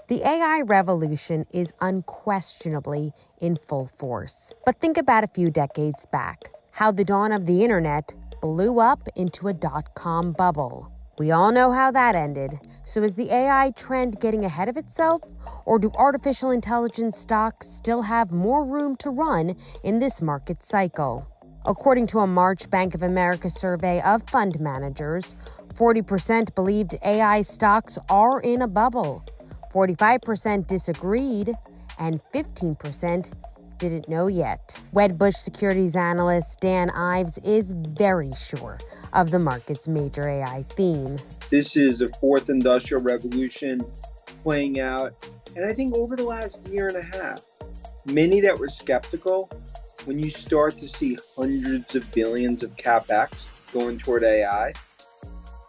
The AI revolution is unquestionably in full force. But think about a few decades back, how the dawn of the internet blew up into a dot-com bubble. We all know how that ended. So is the AI trend getting ahead of itself? Or do artificial intelligence stocks still have more room to run in this market cycle? According to a March Bank of America survey of fund managers, 40% believed AI stocks are in a bubble. 45% disagreed, and 15% didn't know yet. Wedbush securities analyst Dan Ives is very sure of the market's major AI theme. This is a fourth industrial revolution playing out. And I think over the last year and a half, many that were skeptical, when you start to see hundreds of billions of CapEx going toward AI,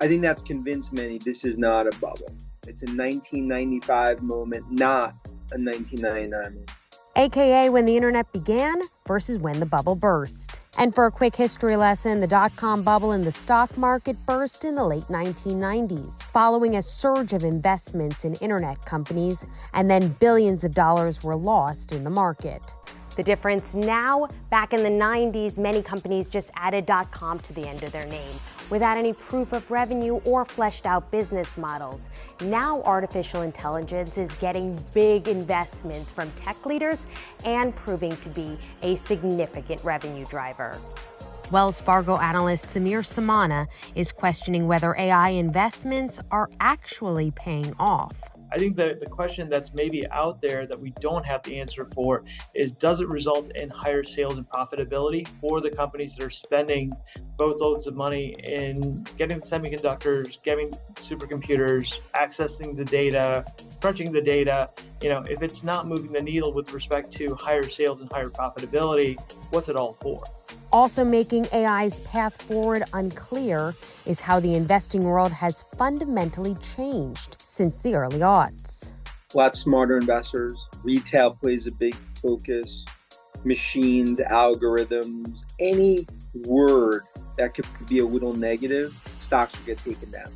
I think that's convinced many this is not a bubble. It's a 1995 moment, not a 1999 moment. AKA when the internet began versus when the bubble burst. And for a quick history lesson, the dot-com bubble in the stock market burst in the late 1990s, following a surge of investments in internet companies, and then billions of dollars were lost in the market. The difference now, back in the 90s, many companies just added .com to the end of their name without any proof of revenue or fleshed out business models. Now artificial intelligence is getting big investments from tech leaders and proving to be a significant revenue driver. Wells Fargo analyst Samir Samana is questioning whether AI investments are actually paying off. I think the question that's maybe out there that we don't have the answer for is, does it result in higher sales and profitability for the companies that are spending boatloads of money in getting semiconductors, getting supercomputers, accessing the data, crunching the data? If it's not moving the needle with respect to higher sales and higher profitability, what's it all for? Also making AI's path forward unclear is how the investing world has fundamentally changed since the early aughts. A lot smarter investors. Retail plays a big focus. Machines, algorithms, any word that could be a little negative, stocks will get taken down.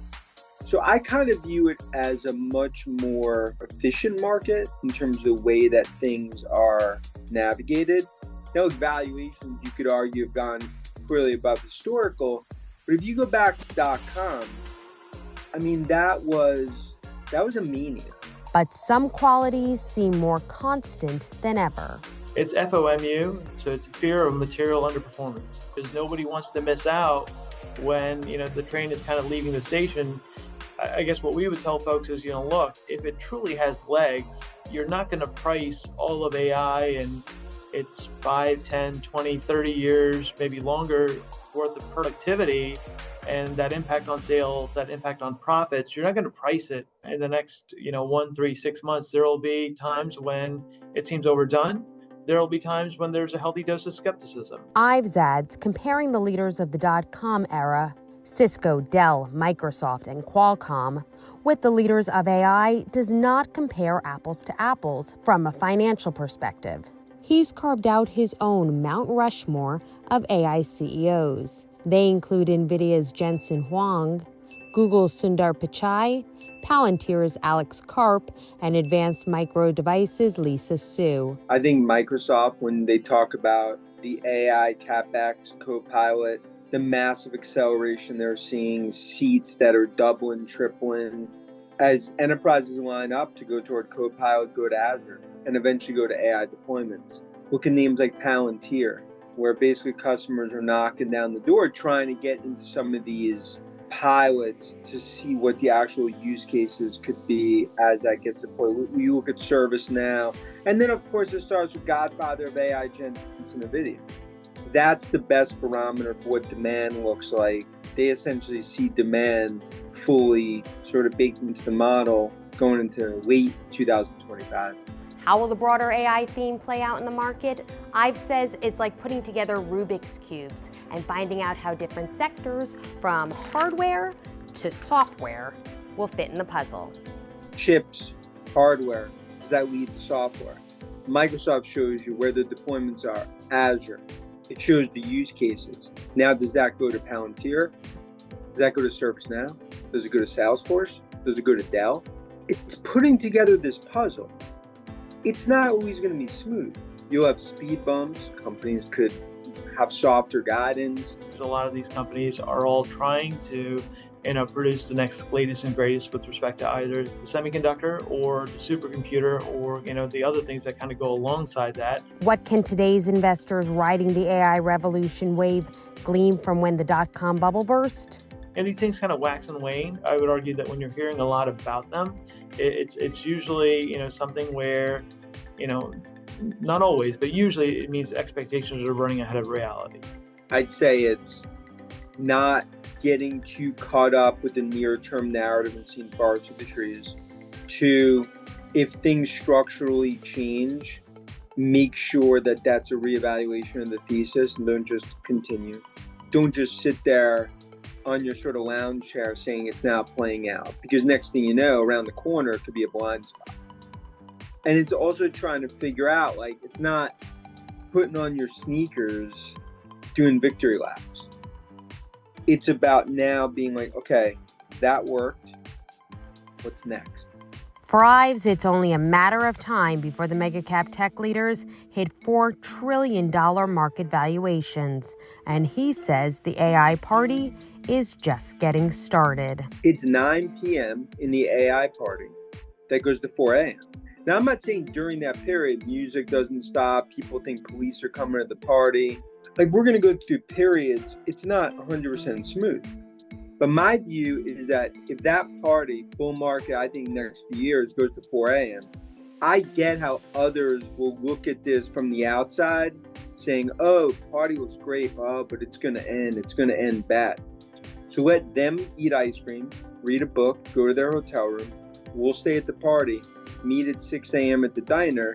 So I kind of view it as a much more efficient market in terms of the way that things are navigated. Now, valuations, you could argue, have gone clearly above historical. But if you go back to .com, that was a mania. But some qualities seem more constant than ever. It's FOMU, so it's fear of material underperformance. Because nobody wants to miss out when the train is kind of leaving the station. I guess what we would tell folks is, look, if it truly has legs, you're not going to price all of AI and it's 5, 10, 20, 30 years, maybe longer worth of productivity and that impact on sales, that impact on profits. You're not going to price it in the next, 1, 3, 6 months. There will be times when it seems overdone. There will be times when there's a healthy dose of skepticism. Ives adds, comparing the leaders of the .com era, Cisco, Dell, Microsoft, and Qualcomm, with the leaders of AI does not compare apples to apples from a financial perspective. He's carved out his own Mount Rushmore of AI CEOs. They include NVIDIA's Jensen Huang, Google's Sundar Pichai, Palantir's Alex Karp, and Advanced Micro Devices' Lisa Su. I think Microsoft, when they talk about the AI CapEx Copilot, the massive acceleration they're seeing, seats that are doubling, tripling, as enterprises line up to go toward Copilot, go to Azure, and eventually go to AI deployments. Look at names like Palantir, where basically customers are knocking down the door trying to get into some of these pilots to see what the actual use cases could be as that gets deployed. You look at ServiceNow, and then of course it starts with Godfather of AI, Jensen NVIDIA. That's the best barometer for what demand looks like. They essentially see demand fully sort of baked into the model going into late 2025. How will the broader AI theme play out in the market? Ives says it's like putting together Rubik's Cubes and finding out how different sectors, from hardware to software, will fit in the puzzle. Chips, hardware, does that lead to software? Microsoft shows you where the deployments are, Azure. It shows the use cases. Now, does that go to Palantir? Does that go to ServiceNow? Does it go to Salesforce? Does it go to Dell? It's putting together this puzzle. It's not always going to be smooth. You'll have speed bumps. Companies could have softer guidance. A lot of these companies are all trying to produce the next latest and greatest with respect to either the semiconductor or the supercomputer or the other things that kind of go alongside that. What can today's investors riding the AI revolution wave glean from when the dot-com bubble burst? And these things kind of wax and wane. I would argue that when you're hearing a lot about them, it's usually something where not always, but usually it means expectations are running ahead of reality. I'd say it's not getting too caught up with the near-term narrative and seeing forest through the trees. 2, if things structurally change, make sure that that's a reevaluation of the thesis and don't just continue. Don't just sit there on your sort of lounge chair saying it's now playing out, because next thing you know, around the corner, it could be a blind spot. And it's also trying to figure out, like, it's not putting on your sneakers, doing victory laps. It's about now being like, okay, that worked. What's next? For Ives, it's only a matter of time before the mega-cap tech leaders hit $4 trillion market valuations. And he says the AI party is just getting started. It's 9 p.m. in the AI party that goes to 4 a.m. Now, I'm not saying during that period, music doesn't stop. People think police are coming to the party. Like, we're going to go through periods. It's not 100% smooth. But my view is that if that party, bull market, I think next few years goes to 4 a.m., I get how others will look at this from the outside saying, oh, party looks great, oh, but it's going to end. It's going to end bad. So let them eat ice cream, read a book, go to their hotel room. We'll stay at the party, meet at 6 a.m. at the diner,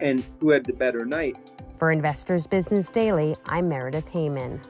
and who had the better night. For Investors Business Daily, I'm Meredith Heyman.